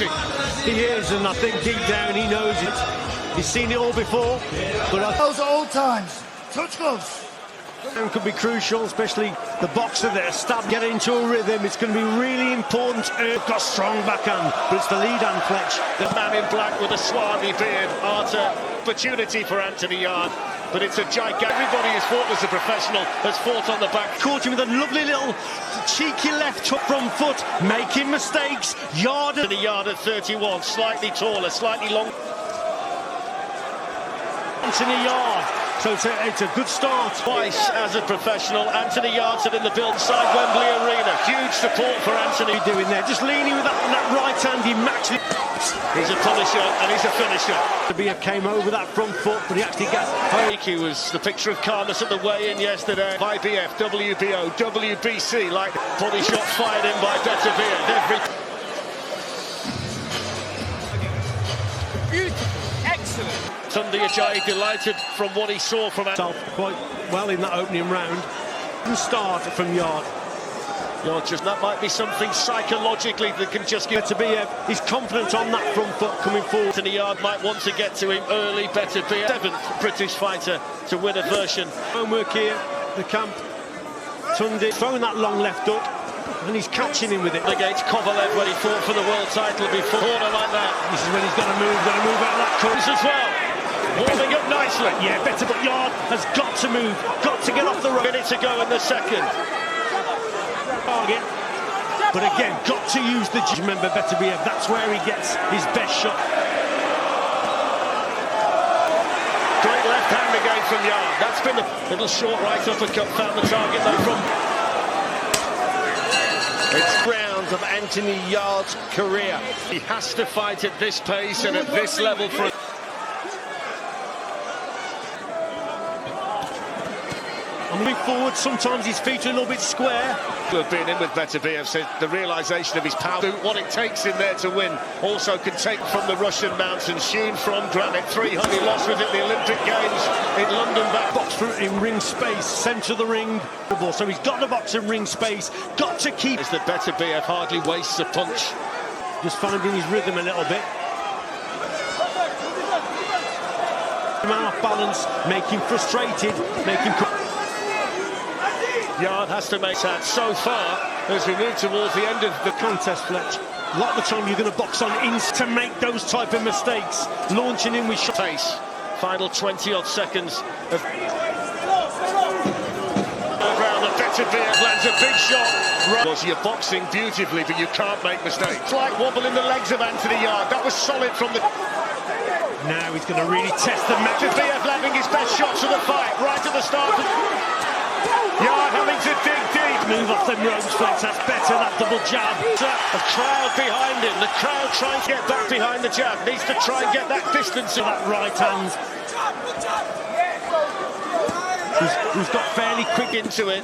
quality. He is, and I think deep down he knows it. He's seen it all before. But those are old times. Touch gloves. It could be crucial, especially the boxer there. Start getting into a rhythm. It's going to be really important. Got strong backhand, but it's the lead hand, Fletch. The man in black with a swarthy beard. Opportunity for Anthony Yarde, but it's a gigantic. Everybody who's fought as a professional has fought on the back. Caught him with a lovely little cheeky left hook from foot, making mistakes. Yarde. Anthony Yarde at 31, slightly taller, slightly long. Anthony Yarde. So it's a good start. Twice as a professional, Anthony Yarde in the build side Wembley Arena. Huge support for Anthony. Doing there, just leaning with that right hand, he matched it. He's a punisher and he's a finisher. Beterbiev came over that front foot, but he actually got. He was the picture of calmness at the weigh-in yesterday. IBF, WBO, WBC, like body shot fired in by Beterbiev. Beautiful, excellent. Tunde Ajayi delighted from what he saw from quite well in that opening round. And start from Yarde. That might be something psychologically that can just give Beterbiev. He's confident on that front foot coming forward. Anthony Yarde might want to get to him early. Beterbiev, seventh British fighter to win a version. Homework here, the camp. Tunde throwing that long left hook, and he's catching him with it. Against Kovalev when he fought for the world title before. Corner like that. This is when he's got to move out of that corner as well. Warming up nicely. Yeah, Beterbiev. Yarde has got to move, got to get off the road. Minute to go in the second. Target. But again, got to use the... Remember, Beterbiev, that's where he gets his best shot. Great left hand again from Yarde. That's been a little short right uppercut. Found the target though from... It's rounds of Anthony Yarde's career. He has to fight at this pace and at this level for... Moving forward, sometimes his feet are a little bit square. Who have been in with Beterbiev said the realisation of his power, what it takes in there to win, also can take from the Russian mountains, hewn from granite. 300 he lost with it the Olympic Games in London. Back box in ring space, centre of the ring. So he's got the box in ring space, got to keep. As the Beterbiev hardly wastes a punch. Just finding his rhythm a little bit. Man off balance, make him frustrated, make him. Yarde has to make that so far as we move towards the end of the contest, Fletch. A lot of the time you're going to box on to make those type of mistakes. Launching in with shot. Pace. Final 20-odd seconds of... Around the Beterbiev lands a big shot. Right. You're boxing beautifully, but you can't make mistakes. It's like wobble in the legs of Anthony Yarde. That was solid from the... Now he's going to really test the match. Beterbiev landing his best shots of the fight right at the start. Yarde having to dig deep. Move off them ropes, Flex. That's better, that double jab. A crowd behind him. The crowd trying to get back behind the jab. Needs to try and get that distance. That right hand. Who's got fairly quick into it.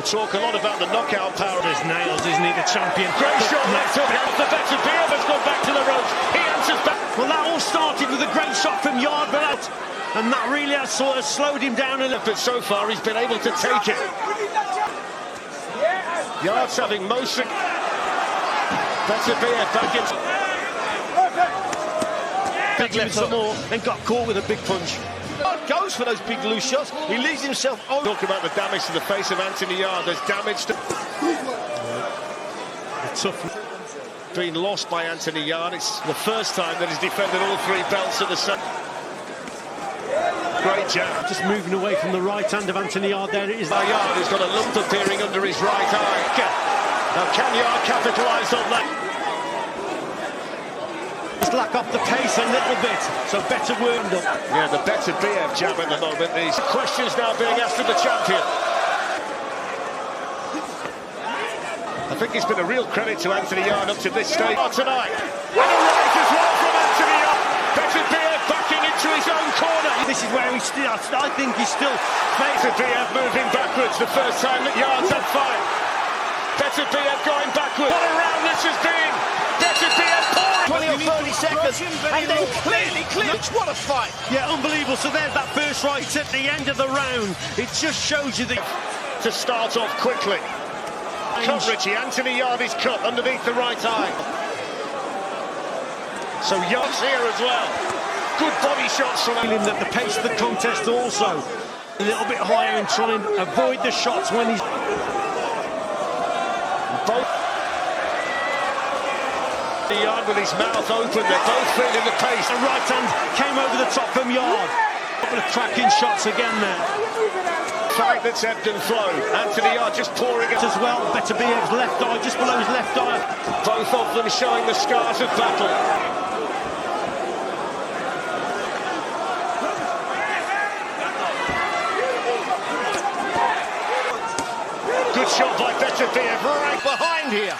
We talk a lot about the knockout power. His nails, isn't he, the champion? Great shot left hook. The Beterbiev has gone back to the ropes. He answers back. Well, that all started with a great shot from Yarde, but out. And that really has sort of slowed him down a little bit. So far, he's been able to take it. Yarde's having most... Beterbiev back in... Big left some more, and got caught with a big punch. Goes for those big loose shots. He leaves himself on. Talk about the damage to the face of Anthony Yarde. There's damage to... Tough. Been lost by Anthony Yarde. It's the first time that he's defended all three belts at the same... Great jab. Just moving away from the right hand of Anthony Yarde. There it is. Yarde has got a lump appearing under his right eye. Now can Yarde capitalise on that? Just lack off the pace a little bit, so better warmed up. Yeah, the Beterbiev jab at the moment. These questions now being asked of the champion. I think it's been a real credit to Anthony Yarde up to this stage. Tonight, and a right as well from Anthony Yarde. Beterbiev backing into his own corner. This is where he's still, I think he's still... Beterbiev moving backwards, the first time that Yarde's had fight. Beterbiev going backwards. What a round this has been! Beterbiev pouring 20 or 30 seconds, and then clearly clinch. What a fight! Yeah, unbelievable. So there's that first right at the end of the round. It just shows you the... To start off quickly. Cut, Richie. Anthony Yarde is cut underneath the right eye. So Yarde's here as well. Good body shots from him. That the pace of the contest also a little bit higher and try and avoid the shots when he's... Both the Yarde with his mouth open, they're both feeling the pace. The right hand came over the top from Yarde. A couple of cracking shots again there. Fight that's ebbed and flowed. Anthony Yarde just pouring it as well. Beterbiev's left eye, just below his left eye. Both of them showing the scars of battle. Good shot by Beterbiev, right behind here.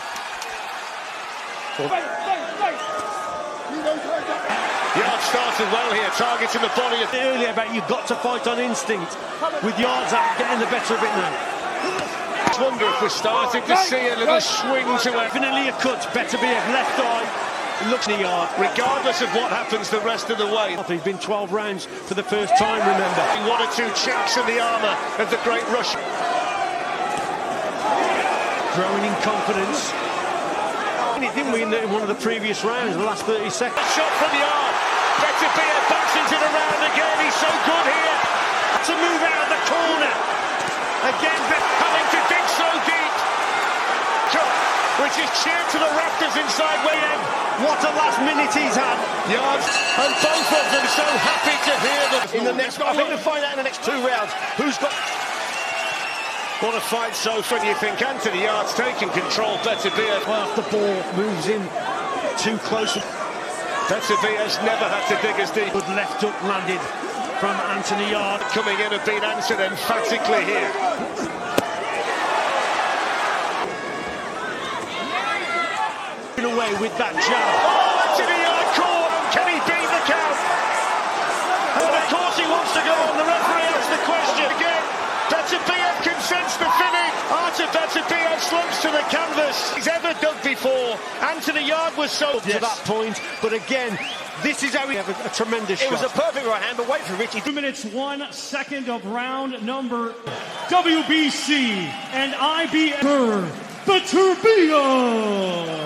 Yarde started well here, targeting the body. Earlier about you've got to fight on instinct. With Yarde's out getting the better of it now. I wonder if we're starting to see a little swing to it. Definitely a cut. Beterbiev left eye. Looks at Yarde. Regardless of what happens the rest of the way. He's been 12 rounds for the first time, remember. 1 or 2 chinks in the armour of the great Russian. Growing in confidence. Didn't we in one of the previous rounds, the last 30 seconds? Shot from Yarde. Beterbiev bounces it around again. He's so good here. To move out of the corner. Again, having to dig so deep. Which is cheered to the rafters inside Wayne. What a last minute he's had. Yarde and both of them so happy to hear them. In the next, I think we'll find out in the next 2 rounds who's got... What a fight so far. You think Anthony Yarde's taking control. Beterbiev. Well, the ball moves in too close. Beterbiev's never had to dig as deep. Good left hook landed from Anthony Yarde. Coming in and being answered emphatically here. Away with that jab. Oh, Anthony Yarde caught. Can he beat the count? And of course he wants to go on. The referee asks the question again. Beterbiev can sense the finish. Artur Beterbiev slumps to the canvas. He's ever dug before. Anthony Yarde was so to that point, but again, this is how we have a tremendous shot. It was a perfect right hand, but wait for Richie. 2 minutes, 1 second of round number WBC and IBF Beterbiev.